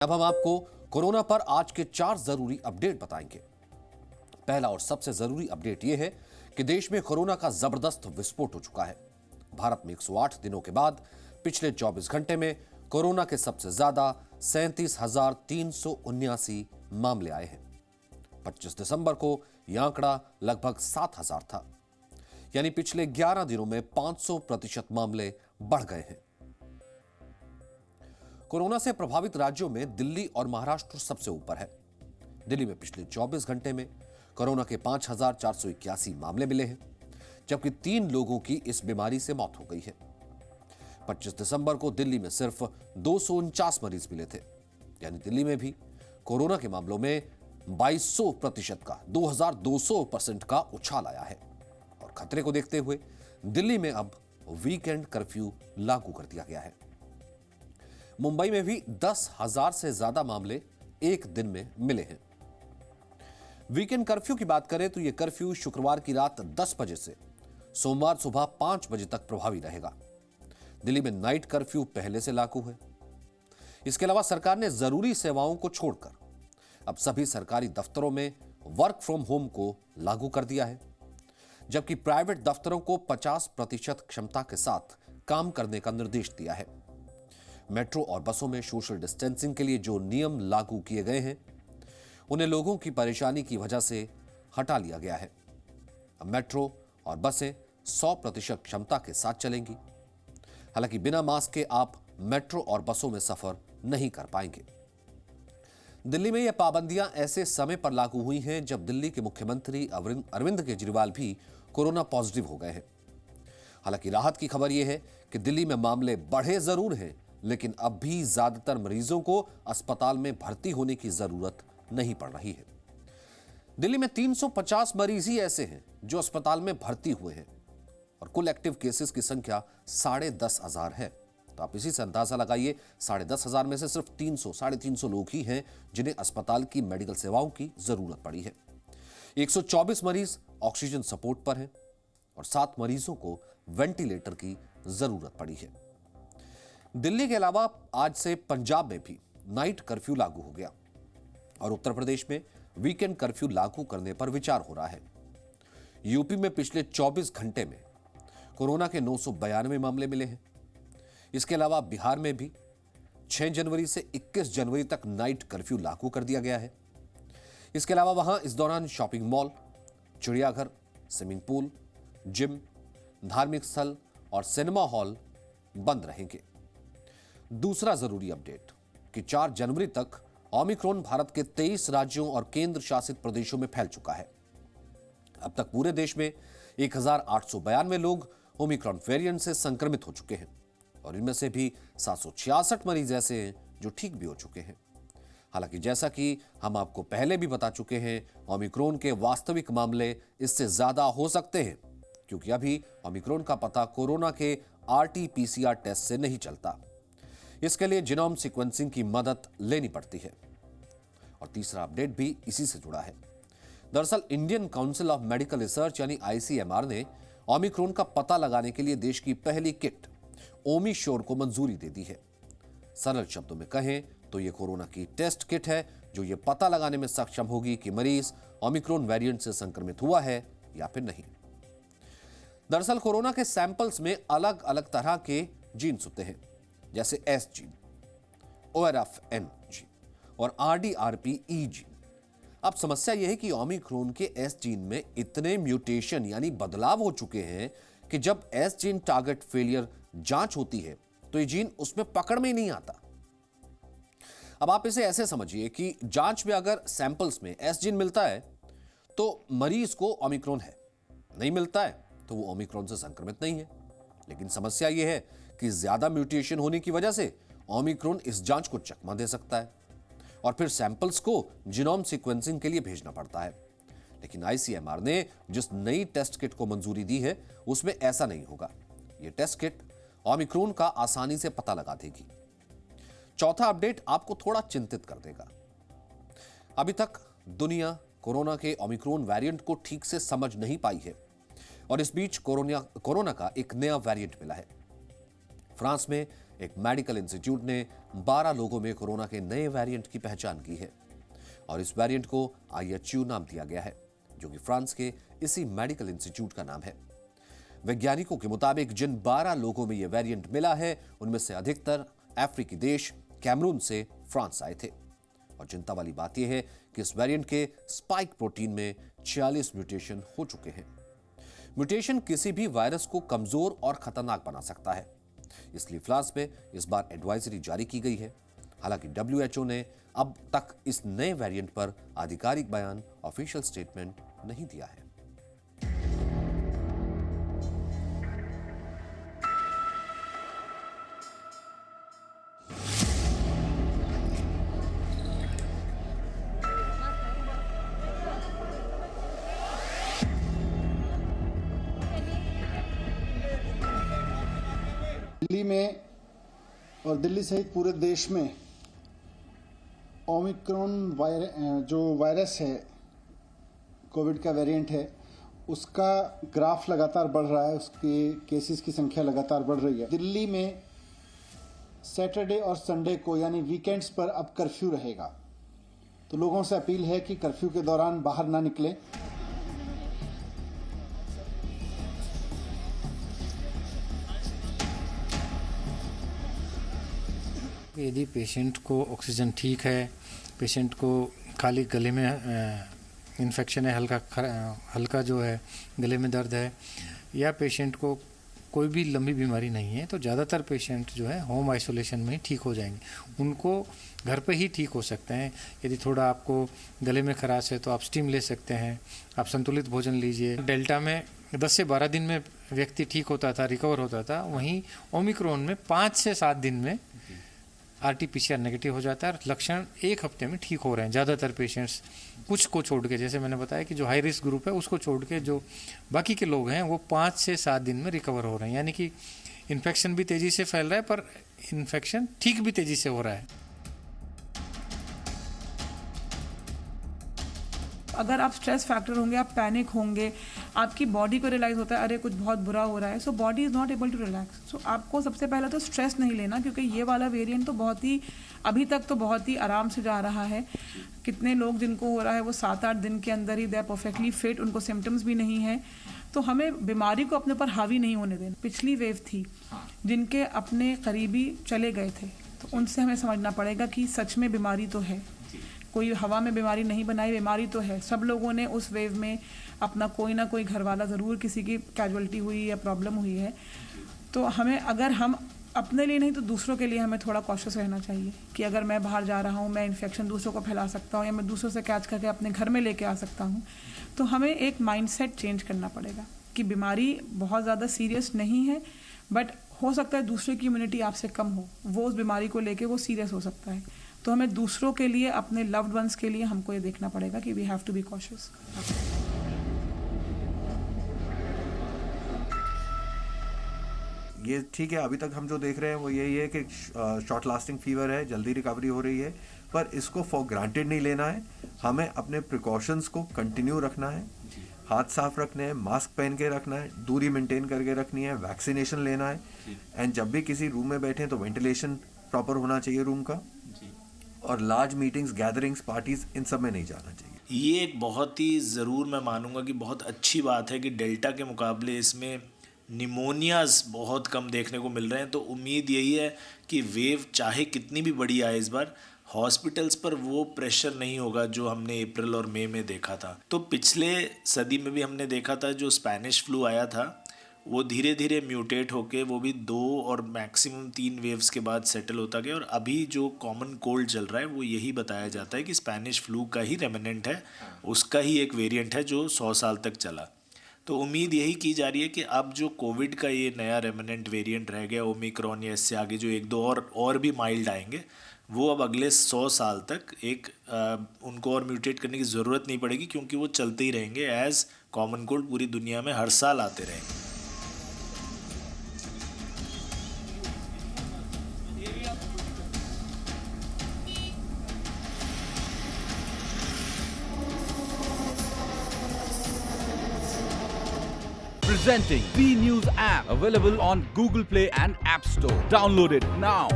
अब हम आपको कोरोना पर आज के 4 जरूरी अपडेट बताएंगे। पहला और सबसे जरूरी अपडेट यह है कि देश में कोरोना का जबरदस्त विस्फोट हो चुका है। भारत में 108 दिनों के बाद पिछले 24 घंटे में कोरोना के सबसे ज्यादा 37,379 मामले आए हैं। 25 दिसंबर को यह आंकड़ा लगभग 7,000 था, यानी पिछले 11 दिनों में 500% मामले बढ़ गए हैं। कोरोना से प्रभावित राज्यों में दिल्ली और महाराष्ट्र सबसे ऊपर है। दिल्ली में पिछले 24 घंटे में कोरोना के 5,481 मामले मिले हैं, जबकि 3 लोगों की इस बीमारी से मौत हो गई है। 25 दिसंबर को दिल्ली में सिर्फ 249 मरीज मिले थे, यानी दिल्ली में भी कोरोना के मामलों में 2200% का 2200% का उछाल आया है। और खतरे को देखते हुए दिल्ली में अब वीकेंड कर्फ्यू लागू कर दिया गया है। मुंबई में भी 10,000 से ज्यादा मामले एक दिन में मिले हैं। वीकेंड कर्फ्यू की बात करें तो यह कर्फ्यू शुक्रवार की रात 10 बजे से सोमवार सुबह 5 बजे तक प्रभावी रहेगा। दिल्ली में नाइट कर्फ्यू पहले से लागू है। इसके अलावा सरकार ने जरूरी सेवाओं को छोड़कर अब सभी सरकारी दफ्तरों में वर्क फ्रॉम होम को लागू कर दिया है, जबकि प्राइवेट दफ्तरों को 50% क्षमता के साथ काम करने का निर्देश दिया है। मेट्रो और बसों में सोशल डिस्टेंसिंग के लिए जो नियम लागू किए गए हैं, उन्हें लोगों की परेशानी की वजह से हटा लिया गया है। अब मेट्रो और बसें 100% क्षमता के साथ चलेंगी। हालांकि बिना मास्क के आप मेट्रो और बसों में सफर नहीं कर पाएंगे। दिल्ली में यह पाबंदियां ऐसे समय पर लागू हुई हैं जब दिल्ली के मुख्यमंत्री अरविंद केजरीवाल भी कोरोना पॉजिटिव हो गए हैं। हालांकि राहत की खबर यह है कि दिल्ली में मामले बढ़े जरूर हैं, लेकिन अब भी ज्यादातर मरीजों को अस्पताल में भर्ती होने की जरूरत नहीं पड़ रही है। दिल्ली में 350 मरीज ही ऐसे हैं जो अस्पताल में भर्ती हुए हैं और कुल एक्टिव केसेस की संख्या 10,500 है। तो आप इसी से अंदाजा लगाइए, 10,500 में से सिर्फ 300-350 लोग ही हैं जिन्हें अस्पताल की मेडिकल सेवाओं की जरूरत पड़ी है। 124 मरीज ऑक्सीजन सपोर्ट पर हैं और 7 मरीजों को वेंटिलेटर की जरूरत पड़ी है। दिल्ली के अलावा आज से पंजाब में भी नाइट कर्फ्यू लागू हो गया और उत्तर प्रदेश में वीकेंड कर्फ्यू लागू करने पर विचार हो रहा है। यूपी में पिछले 24 घंटे में कोरोना के 992 मामले मिले हैं। इसके अलावा बिहार में भी 6 जनवरी से 21 जनवरी तक नाइट कर्फ्यू लागू कर दिया गया है। इसके अलावा वहां इस दौरान शॉपिंग मॉल, चिड़ियाघर, स्विमिंग पूल, जिम, धार्मिक स्थल और सिनेमा हॉल बंद रहेंगे। दूसरा जरूरी अपडेट कि 4 जनवरी तक ओमिक्रॉन भारत के 23 राज्यों और केंद्र शासित प्रदेशों में फैल चुका है। अब तक पूरे देश में 1,892 लोग ओमिक्रॉन वेरिएंट से संक्रमित हो चुके हैं और इनमें से भी 766 मरीज ऐसे हैं जो ठीक भी हो चुके हैं। हालांकि जैसा कि हम आपको पहले भी बता चुके हैं, ओमिक्रॉन के वास्तविक मामले इससे ज्यादा हो सकते हैं, क्योंकि अभी ओमिक्रॉन का पता कोरोना के RT-PCR टेस्ट से नहीं चलता। इसके लिए जीनोम सीक्वेंसिंग की मदद लेनी पड़ती है। और तीसरा अपडेट भी इसी से जुड़ा है। दरअसल Indian council of medical research यानी ICMR ने ओमिक्रॉन का पता लगाने के लिए देश की पहली किट ओमिश्योर को मंजूरी दे दी है। सरल शब्दों में कहें तो यह कोरोना की टेस्ट किट है जो यह पता लगाने में सक्षम होगी कि मरीज ओमिक्रॉन वेरिएंट से संक्रमित हुआ है या फिर नहीं। दरअसल कोरोना के सैंपल्स में अलग अलग तरह के जीन्स होते हैं, जैसे S जीन, ORF-N जीन और RDRP-E जीन। अब समस्या यह है कि ओमिक्रॉन के S जीन में इतने म्यूटेशन यानी बदलाव हो चुके हैं कि जब S जीन टारगेट फेलियर जांच होती है तो ये जीन उसमें पकड़ में ही नहीं आता। अब आप इसे ऐसे समझिए कि जांच में अगर सैंपल्स में S जीन मिलता है तो मरीज को ओमिक्रॉन है, नहीं मिलता है तो वो ओमिक्रॉन से संक्रमित नहीं है। लेकिन समस्या यह है कि ज्यादा म्यूटेशन होने की वजह से ओमिक्रॉन इस जांच को चकमा दे सकता है और फिर सैंपल्स को जीनोम सीक्वेंसिंग के लिए भेजना पड़ता है। लेकिन ICMR ने जिस नई टेस्ट किट को मंजूरी दी है उसमें ऐसा नहीं होगा। यह टेस्ट किट ओमिक्रॉन का आसानी से पता लगा देगी। चौथा अपडेट आपको थोड़ा चिंतित कर देगा। अभी तक दुनिया कोरोना के ओमिक्रॉन वेरिएंट को ठीक से समझ नहीं पाई है और इस बीच कोरोना का एक नया वेरिएंट मिला है। फ्रांस में एक मेडिकल इंस्टीट्यूट ने 12 लोगों में कोरोना के नए वेरिएंट की पहचान की है और इस वेरिएंट को IHU नाम दिया गया है, जो कि फ्रांस के इसी मेडिकल इंस्टीट्यूट का नाम है। वैज्ञानिकों के मुताबिक जिन 12 लोगों में यह वेरिएंट मिला है, उनमें से अधिकतर अफ्रीकी देश कैमरून से फ्रांस आए थे। और चिंता वाली बात यह है कि इस वेरिएंट के स्पाइक प्रोटीन में 46 म्यूटेशन हो चुके हैं। म्यूटेशन किसी भी वायरस को कमजोर और खतरनाक बना सकता है, इसलिए फ्रांस में इस बार एडवाइजरी जारी की गई है। हालांकि WHO ने अब तक इस नए वेरिएंट पर आधिकारिक बयान, ऑफिशियल स्टेटमेंट नहीं दिया है। दिल्ली में और दिल्ली सहित पूरे देश में ओमिक्रॉन जो वायरस है, कोविड का वेरिएंट है, उसका ग्राफ लगातार बढ़ रहा है, उसके केसेस की संख्या लगातार बढ़ रही है। दिल्ली में सैटरडे और संडे को यानी वीकेंड्स पर अब कर्फ्यू रहेगा, तो लोगों से अपील है कि कर्फ्यू के दौरान बाहर ना निकलें। यदि पेशेंट को ऑक्सीजन ठीक है, पेशेंट को खाली गले में इन्फेक्शन है, हल्का जो है गले में दर्द है, या पेशेंट को कोई भी लंबी बीमारी नहीं है, तो ज़्यादातर पेशेंट जो है होम आइसोलेशन में ही ठीक हो जाएंगे। उनको घर पे ही ठीक हो सकते हैं। यदि थोड़ा आपको गले में खराश है तो आप स्टीम ले सकते हैं, आप संतुलित भोजन लीजिए। डेल्टा में 10 से 12 दिन में व्यक्ति ठीक होता था, रिकवर होता था, वहीं ओमिक्रॉन में 5 से 7 दिन में RT-PCR नेगेटिव हो जाता है। लक्षण 1 हफ्ते में ठीक हो रहे हैं ज़्यादातर पेशेंट्स। कुछ को छोड़ के, जैसे मैंने बताया कि जो हाई रिस्क ग्रुप है उसको छोड़ के जो बाकी के लोग हैं वो 5 से 7 दिन में रिकवर हो रहे हैं। यानी कि इन्फेक्शन भी तेज़ी से फैल रहा है, पर इन्फेक्शन ठीक भी तेज़ी से हो रहा है। अगर आप स्ट्रेस फैक्टर होंगे, आप पैनिक होंगे, आपकी बॉडी को रियलाइज होता है अरे कुछ बहुत बुरा हो रहा है, so body is not able to relax. So आपको सबसे पहले तो स्ट्रेस नहीं लेना, क्योंकि ये वाला वेरिएंट तो बहुत ही अभी तक तो बहुत ही आराम से जा रहा है। कितने लोग जिनको हो रहा है वो 7-8 दिन के अंदर ही दे आर परफेक्टली फिट, उनको सिम्टम्स भी नहीं है। तो हमें बीमारी को अपने ऊपर हावी नहीं होने देना। पिछली वेव थी जिनके अपने करीबी चले गए थे, तो उनसे हमें समझना पड़ेगा कि सच में बीमारी तो है, कोई हवा में बीमारी नहीं बनाई, बीमारी तो है। सब लोगों ने उस वेव में अपना कोई ना कोई घर वाला ज़रूर किसी की कैजुअलिटी हुई या प्रॉब्लम हुई है। तो हमें, अगर हम अपने लिए नहीं तो दूसरों के लिए हमें थोड़ा कॉशियस रहना चाहिए कि अगर मैं बाहर जा रहा हूँ, मैं इन्फेक्शन दूसरों को फैला सकता हूँ या मैं दूसरों से कैच करके अपने घर में लेके आ सकता हूँ। तो हमें एक माइंडसेट चेंज करना पड़ेगा कि बीमारी बहुत ज़्यादा सीरियस नहीं है, बट हो सकता है दूसरे की इम्यूनिटी आपसे कम हो, वो उस बीमारी को लेके वो सीरियस हो सकता है। तो हमें दूसरों के लिए, अपने लव्ड वंस के लिए हमको ये देखना पड़ेगा कि we have to be cautious. ये ठीक है, अभी तक हम जो देख रहे हैं वो यही है कि शॉर्ट लास्टिंग फीवर है, जल्दी रिकवरी हो रही है, पर इसको फॉर ग्रांटेड नहीं लेना है। हमें अपने प्रिकॉशंस को कंटिन्यू रखना है, हाथ साफ रखने हैं, मास्क पहन के रखना है, दूरी मेंटेन करके रखनी है, वैक्सीनेशन लेना है, एंड जब भी किसी रूम में बैठे तो वेंटिलेशन प्रॉपर होना चाहिए रूम का, और लार्ज मीटिंग्स, गैदरिंग्स, पार्टीज, इन सब में नहीं जाना चाहिए। ये एक बहुत ही ज़रूर मैं मानूंगा कि बहुत अच्छी बात है कि डेल्टा के मुकाबले इसमें निमोनियाज़ बहुत कम देखने को मिल रहे हैं। तो उम्मीद यही है कि वेव चाहे कितनी भी बड़ी आए, इस बार हॉस्पिटल्स पर वो प्रेशर नहीं होगा जो हमने अप्रैल और मई में देखा था। तो पिछले सदी में भी हमने देखा था जो स्पेनिश फ्लू आया था, वो धीरे धीरे म्यूटेट होके वो भी 2 और मैक्सिमम 3 वेव्स के बाद सेटल होता गया। और अभी जो कॉमन कोल्ड चल रहा है वो यही बताया जाता है कि स्पेनिश फ्लू का ही रेमिनेंट है, उसका ही एक वेरिएंट है जो 100 साल तक चला। तो उम्मीद यही की जा रही है कि अब जो कोविड का ये नया रेमिनेंट वेरिएंट रह गया ओमिक्रॉन, या इससे आगे जो 1-2 और भी माइल्ड आएंगे, वो अब अगले 100 साल तक उनको और म्यूटेट करने की ज़रूरत नहीं पड़ेगी, क्योंकि वो चलते ही रहेंगे एज कॉमन कोल्ड, पूरी दुनिया में हर साल आते रहेंगे। Presenting B News app, available on Google Play and App Store. Download it now.